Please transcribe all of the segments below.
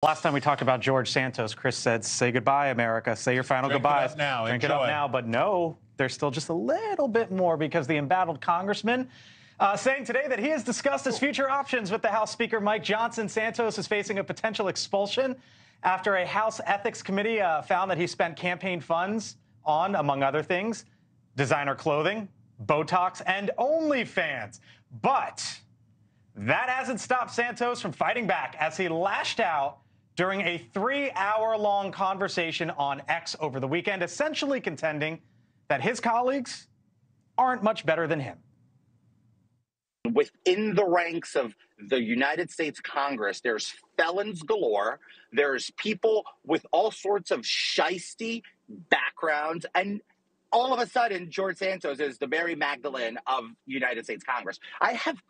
Last time we talked about George Santos, Chris said, say goodbye, America. Say your final goodbyes. Drink it up now. But no, there's still just a little bit more because the embattled congressman saying today that he has discussed his future options with the House Speaker Mike Johnson. Santos is facing a potential expulsion after a House Ethics Committee found that he spent campaign funds on, among other things, designer clothing, Botox, and OnlyFans. But that hasn't stopped Santos from fighting back as he lashed out during a 3-hour-long conversation on X over the weekend, essentially contending that his colleagues aren't much better than him. Within the ranks of the United States Congress, there's felons galore. There's people with all sorts of shisty backgrounds, and all of a sudden, George Santos is the Mary Magdalene of United States Congress. I have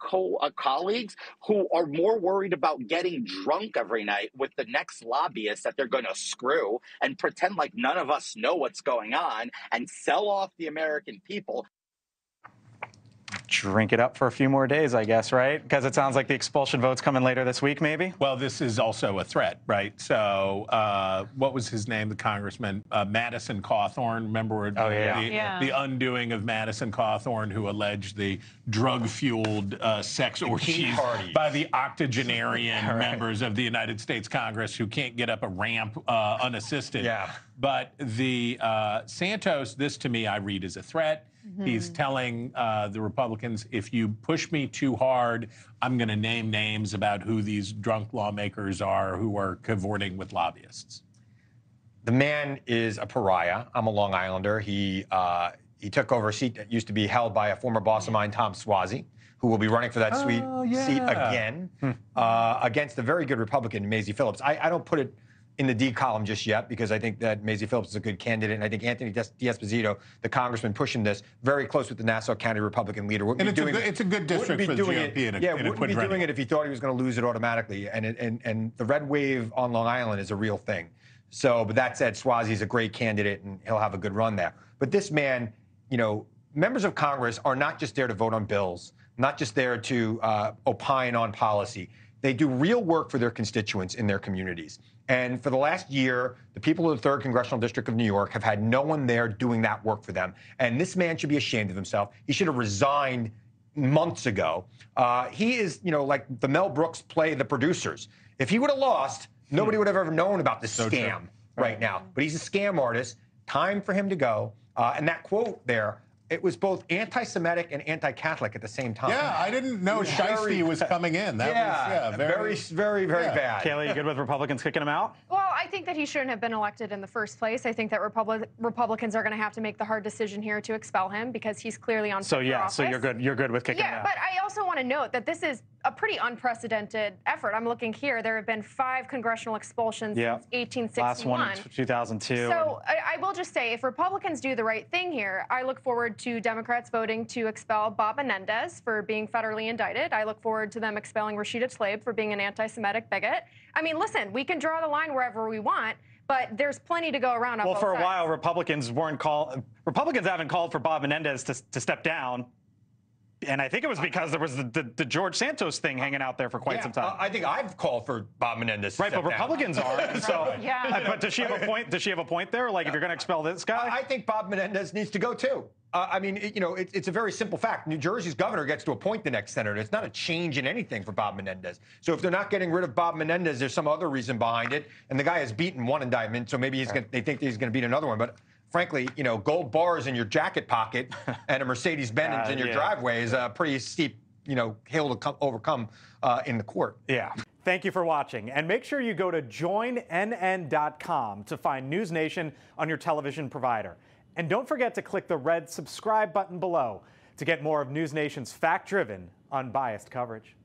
colleagues who are more worried about getting drunk every night with the next lobbyist that they're going to screw and pretend like none of us know what's going on and sell off the American people. Drink it up for a few more days, I guess, right? Because it sounds like the expulsion vote's coming later this week, maybe? Well, this is also a threat, right? So what was his name, the congressman? Madison Cawthorn. Remember the undoing of Madison Cawthorn, who alleged the drug-fueled sex orgies by the octogenarian members of the United States Congress who can't get up a ramp unassisted. Yeah. But the Santos, this to me I read as a threat. He's telling the Republicans, if you push me too hard, I'm going to name names about who these drunk lawmakers are who are cavorting with lobbyists. The man is a pariah. I'm a Long Islander. He took over a seat that used to be held by a former boss of mine, Tom Suozzi, who will be running for that seat again against the very good Republican, Mazie Phillips. I don't put it in the D column just yet because I think that Mazie Phillips is a good candidate, and I think Anthony D'Esposito, the congressman pushing this, very close with the Nassau County Republican leader. It's a good district for the GOP. Wouldn't be doing it if he thought he was going to lose it automatically. And the red wave on Long Island is a real thing. So, but that said, Suozzi's a great candidate, and he'll have a good run there. But this man, you know, members of Congress are not just there to vote on bills, not just there to opine on policy. They do real work for their constituents in their communities. And for the last year, the people of the 3rd Congressional District of New York have had no one there doing that work for them. And this man should be ashamed of himself. He should have resigned months ago. He is, you know, like the Mel Brooks play The Producers. If he would have lost, nobody would have ever known about this scam right now. But he's a scam artist. Time for him to go. And that quote there, it was both anti-Semitic and anti-Catholic at the same time. Yeah, I didn't know Shiesty was coming in. That was very bad. Kayla, you good with Republicans kicking him out? Well, I think that he shouldn't have been elected in the first place. I think that Republicans are going to have to make the hard decision here to expel him because he's clearly on. So yeah, so you're good with kicking him out. Yeah, but I also want to note that this is a pretty unprecedented effort. I'm looking here. There have been 5 congressional expulsions since 1861. Last one in 2002. So I will just say, if Republicans do the right thing here, I look forward to Democrats voting to expel Bob Menendez for being federally indicted. I look forward to them expelling Rashida Tlaib for being an anti-Semitic bigot. I mean, listen, we can draw the line wherever we want, but there's plenty to go around. Well, for a while, Republicans haven't called for Bob Menendez to step down. And I think it was because there was the George Santos thing hanging out there for quite some time. I think I've called for Bob Menendez to step but Republicans are. So, but does she have a point? Does she have a point there? Like, if you're going to expel this guy? I think Bob Menendez needs to go, too. I mean, you know, it's a very simple fact. New Jersey's governor gets to appoint the next senator. It's not a change in anything for Bob Menendez. So if they're not getting rid of Bob Menendez, there's some other reason behind it. And the guy has beaten one indictment, so maybe they think he's going to beat another one. But frankly, you know, gold bars in your jacket pocket and a Mercedes-Benz in your driveway is a pretty steep, you know, hill to overcome in the court. Yeah. Thank you for watching. And make sure you go to joinnn.com to find NewsNation on your television provider. And don't forget to click the red subscribe button below to get more of NewsNation's fact-driven, unbiased coverage.